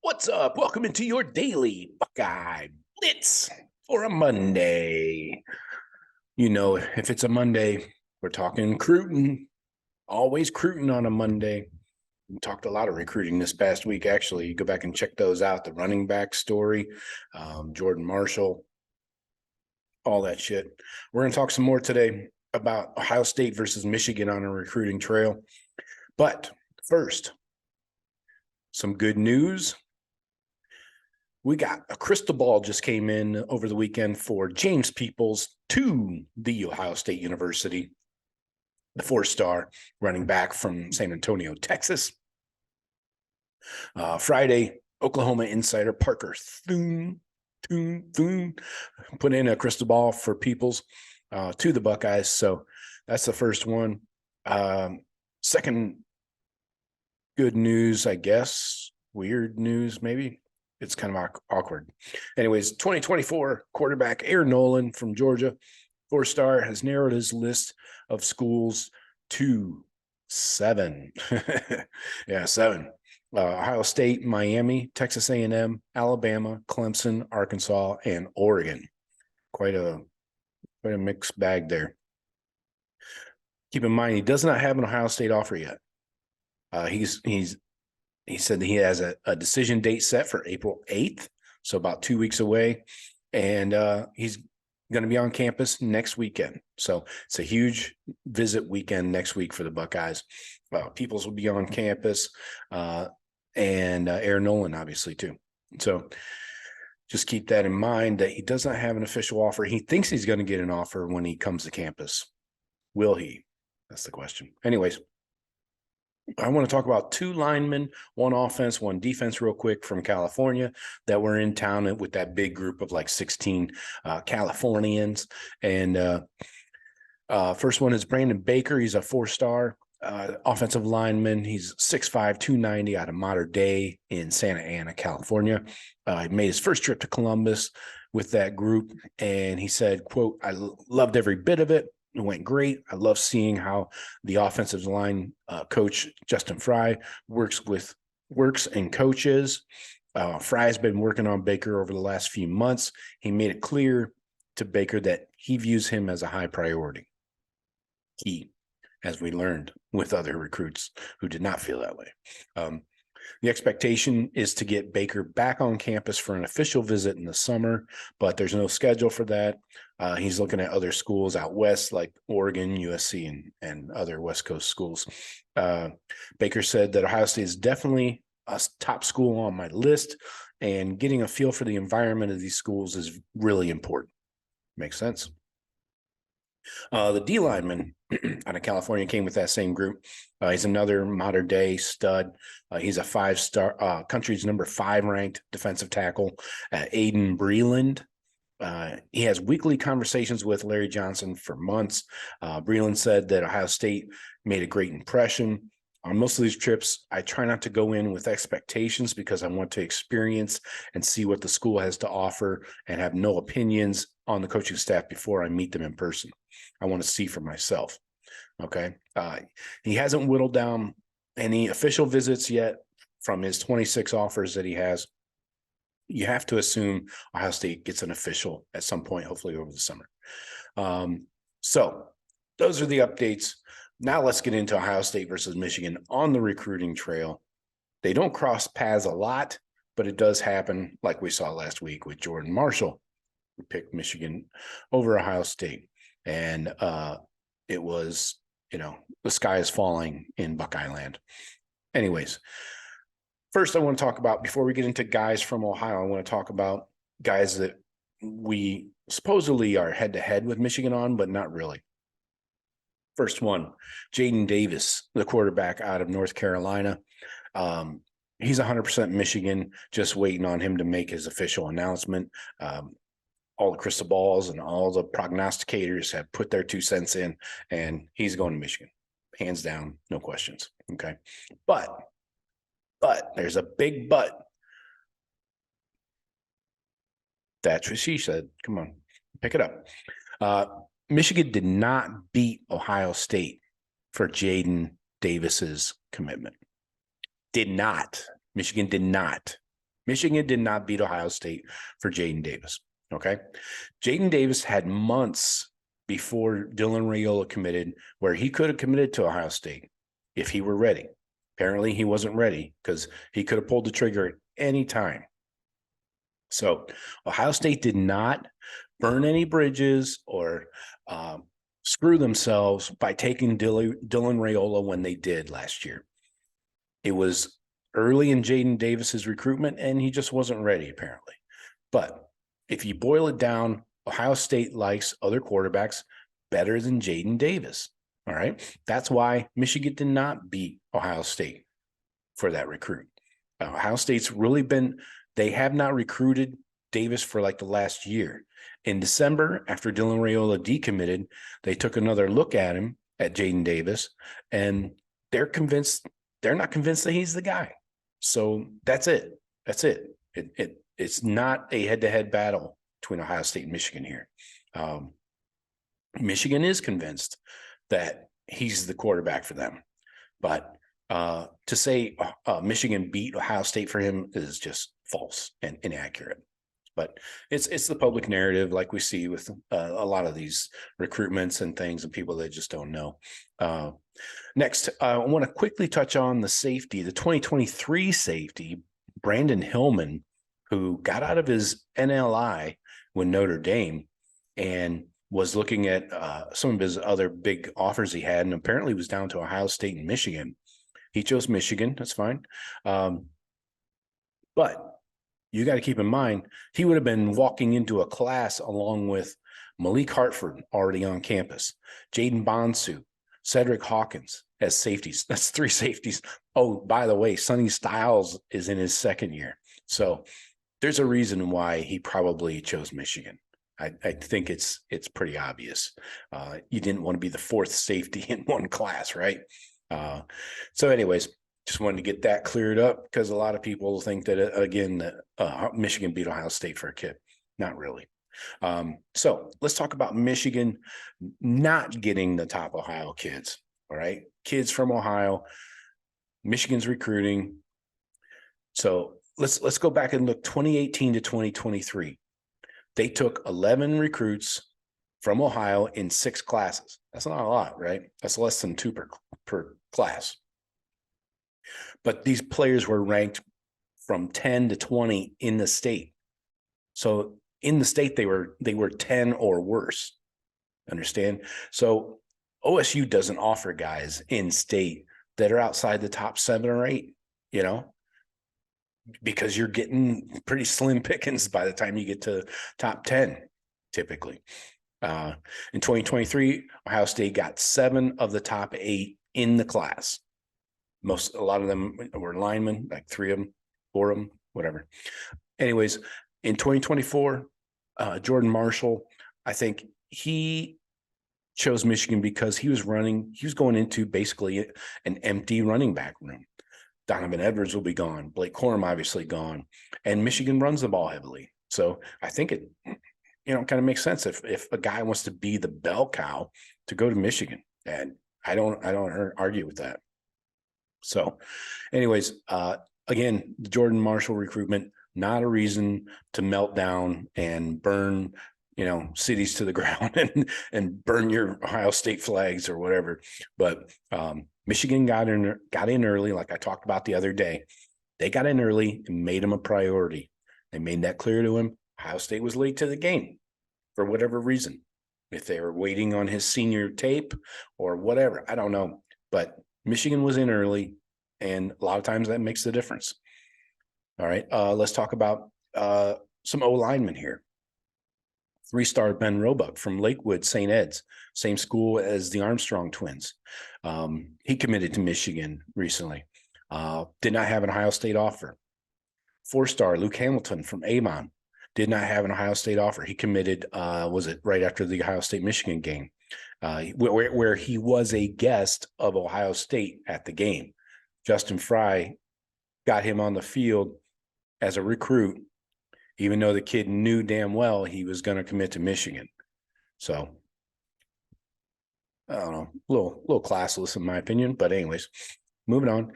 What's up? Welcome into your daily Buckeye Blitz for a Monday. You know, if it's a Monday, we're talking recruiting, always recruiting on a Monday. We talked a lot of recruiting this past week, actually. You go back and check those out, the running back story, Jordan Marshall, all that shit. We're going to talk some more today about Ohio State versus Michigan on a recruiting trail. But first, some good news. We got a crystal ball just came in over the weekend for James Peoples to the Ohio State University, the four-star running back from San Antonio, Texas. Friday, Oklahoma insider Parker Thune put in a crystal ball for Peoples to the Buckeyes. So that's the first one. Second good news, I guess. Weird news, maybe. It's kind of awkward. Anyways, 2024 quarterback Aaron Nolan from Georgia, four-star, has narrowed his list of schools to 7. Yeah, 7. Ohio State, Miami, Texas A&M, Alabama, Clemson, Arkansas, and Oregon. Quite a mixed bag there. Keep in mind, he does not have an Ohio State offer yet. He said that he has a decision date set for April 8th, so about 2 weeks away, and he's going to be on campus next weekend. So it's a huge visit weekend next week for the Buckeyes. Peoples will be on campus, and Aaron Nolan, obviously, too. So just keep that in mind that he does not have an official offer. He thinks he's going to get an offer when he comes to campus. Will he? That's the question. Anyways, I want to talk about 2 linemen, 1 offense, 1 defense real quick from California that were in town with that big group of like 16 Californians. And first one is Brandon Baker. He's a 4-star offensive lineman. He's 6'5", 290 out of Mater Dei in Santa Ana, California. He made his first trip to Columbus with that group. And he said, quote, "I loved every bit of it. It went great. I love seeing how the offensive line coach, Justin Fry, works and coaches. Fry's been working on Baker over the last few months. He made it clear to Baker that he views him as a high priority. Key, as we learned with other recruits who did not feel that way. The expectation is to get Baker back on campus for an official visit in the summer, but there's no schedule for that. He's looking at other schools out west like Oregon, USC, and other West Coast schools. Baker said that Ohio State is definitely a top school on my list, and getting a feel for the environment of these schools is really important. Makes sense. The D lineman out of California came with that same group. He's another Mater Dei stud. He's a 5-star, country's number 5 ranked defensive tackle, Aiden Breland. He has weekly conversations with Larry Johnson for months. Breland said that Ohio State made a great impression. On most of these trips, I try not to go in with expectations because I want to experience and see what the school has to offer and have no opinions on the coaching staff before I meet them in person. I want to see for myself. Okay. He hasn't whittled down any official visits yet from his 26 offers that he has. You have to assume Ohio State gets an official at some point, hopefully over the summer. So those are the updates. Now let's get into Ohio State versus Michigan on the recruiting trail. They don't cross paths a lot, but it does happen like we saw last week with Jordan Marshall, who picked Michigan over Ohio State. And it was, the sky is falling in Buckeye land. Anyways, first I want to talk about, before we get into guys from Ohio, I want to talk about guys that we supposedly are head-to-head with Michigan on, but not really. First one, Jaden Davis, the quarterback out of North Carolina. He's 100% Michigan, just waiting on him to make his official announcement. All the crystal balls and all the prognosticators have put their 2 cents in, and he's going to Michigan. Hands down, no questions. Okay. But there's a big but. That's what she said. Come on, pick it up. Michigan did not beat Ohio State for Jaden Davis's commitment. Michigan did not. Michigan did not beat Ohio State for Jaden Davis. Okay. Jaden Davis had months before Dylan Raiola committed where he could have committed to Ohio State if he were ready. Apparently he wasn't ready because he could have pulled the trigger at any time. So Ohio State did not burn any bridges or screw themselves by taking Dylan Raiola when they did last year. It was early in Jaden Davis's recruitment, and he just wasn't ready, apparently. But if you boil it down, Ohio State likes other quarterbacks better than Jaden Davis. All right. That's why Michigan did not beat Ohio State for that recruit. Ohio State's really they have not recruited Davis for like the last year. In December, after Dylan Raiola decommitted, they took another look at him, at Jaden Davis, and they're not convinced that he's the guy. So that's it. That's it. It's not a head-to-head battle between Ohio State and Michigan here. Michigan is convinced that he's the quarterback for them. But to say Michigan beat Ohio State for him is just false and inaccurate. But it's the public narrative, like we see with a lot of these recruitments and things and people that just don't know. Next, I want to quickly touch on the safety, the 2023 safety, Brandon Hillman, who got out of his NLI with Notre Dame and was looking at some of his other big offers he had, and apparently was down to Ohio State and Michigan. He chose Michigan. That's fine. But you got to keep in mind, he would have been walking into a class along with Malik Hartford already on campus, Jaden Bonsu, Cedric Hawkins as safeties. That's 3 safeties. Oh, by the way, Sonny Styles is in his second year. So there's a reason why he probably chose Michigan. I think it's pretty obvious. You didn't want to be the 4th safety in one class, right? So anyways, just wanted to get that cleared up because a lot of people think that, again, Michigan beat Ohio State for a kid. Not really. So let's talk about Michigan not getting the top Ohio kids. All right. Kids from Ohio, Michigan's recruiting. So let's go back and look 2018 to 2023. They took 11 recruits from Ohio in 6 classes. That's not a lot, right? That's less than 2 per class. But these players were ranked from 10 to 20 in the state. So in the state, they were 10 or worse. Understand? So OSU doesn't offer guys in state that are outside the top 7 or 8, because you're getting pretty slim pickings by the time you get to top 10, typically. In 2023, Ohio State got 7 of the top 8 in the class. A lot of them were linemen, like 3 of them, 4 of them, whatever. Anyways, in 2024, Jordan Marshall, I think he chose Michigan because he was going into basically an empty running back room. Donovan Edwards will be gone. Blake Corum obviously gone, and Michigan runs the ball heavily. So I think it, kind of makes sense if a guy wants to be the bell cow to go to Michigan, and I don't argue with that. So, anyways, again, the Jordan Marshall recruitment, not a reason to melt down and burn, cities to the ground and burn your Ohio State flags or whatever. But Michigan got in early, like I talked about the other day. They got in early and made him a priority. They made that clear to him. Ohio State was late to the game for whatever reason. If they were waiting on his senior tape or whatever, I don't know. But Michigan was in early, and a lot of times that makes the difference. All right, let's talk about some O-linemen here. 3-star Ben Roebuck from Lakewood St. Ed's, same school as the Armstrong twins. He committed to Michigan recently. Did not have an Ohio State offer. 4-star Luke Hamilton from Avon did not have an Ohio State offer. He committed, was it right after the Ohio State-Michigan game, where he was a guest of Ohio State at the game. Justin Fry got him on the field as a recruit, even though the kid knew damn well he was going to commit to Michigan. So, I don't know, a little classless in my opinion. But anyways, moving on.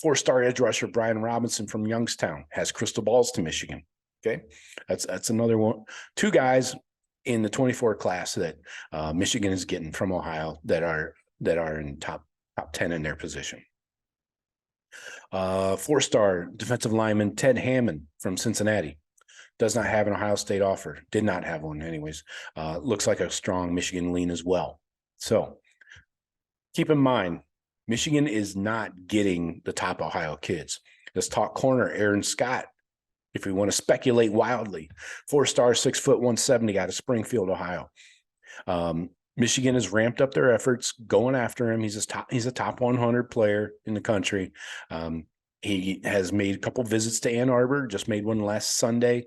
4-star edge rusher Brian Robinson from Youngstown has crystal balls to Michigan. Okay, that's another one. 2 guys in the 24 class that Michigan is getting from Ohio that are in top 10 in their position. 4-star defensive lineman Ted Hammond from Cincinnati does not have an Ohio State offer. Did not have one, anyways. Looks like a strong Michigan lean as well. So keep in mind, Michigan is not getting the top Ohio kids. Let's talk corner, Aaron Scott. If we want to speculate wildly, 4-star, 6 foot 170 out of Springfield, Ohio. Michigan has ramped up their efforts going after him. He's a top 100 player in the country. He has made a couple visits to Ann Arbor, just made one last Sunday.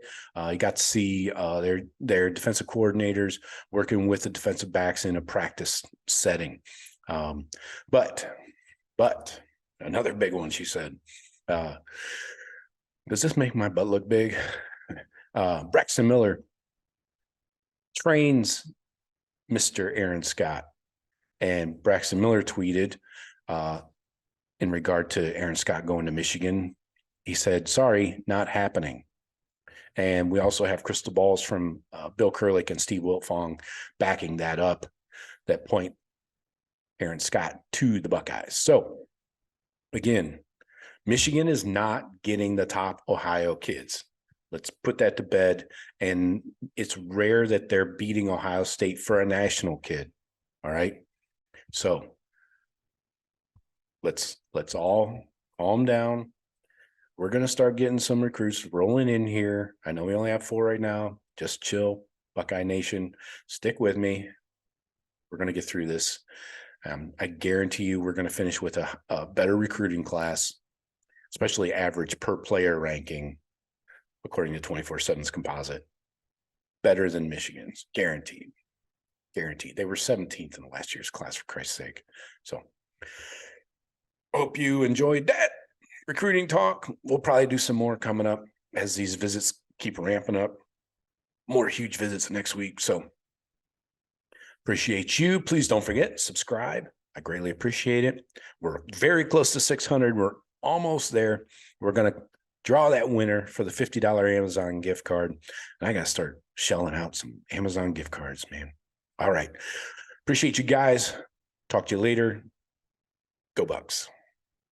He got to see their defensive coordinators working with the defensive backs in a practice setting. But another big one, she said, does this make my butt look big? Braxton Miller trains Mr. Aaron Scott, and Braxton Miller tweeted in regard to Aaron Scott going to Michigan. He said, sorry, not happening. And we also have crystal balls from Bill Kurlick and Steve Wiltfong backing that up, that point Aaron Scott to the Buckeyes. So again, Michigan is not getting the top Ohio kids. Let's put that to bed. And it's rare that they're beating Ohio State for a national kid. All right. So let's all calm down. We're going to start getting some recruits rolling in here. I know we only have 4 right now. Just chill, Buckeye Nation. Stick with me. We're going to get through this. I guarantee you we're going to finish with a better recruiting class, especially average per player ranking, according to 24/7's composite, better than Michigan's, guaranteed. They were 17th in last year's class, for Christ's sake. So hope you enjoyed that recruiting talk. We'll probably do some more coming up as these visits keep ramping up. More huge visits next week. So appreciate you. Please don't forget, subscribe. I greatly appreciate it. We're very close to 600. We're almost there. We're going to draw that winner for the $50 Amazon gift card. And I got to start shelling out some Amazon gift cards, man. All right. Appreciate you guys. Talk to you later. Go Bucks.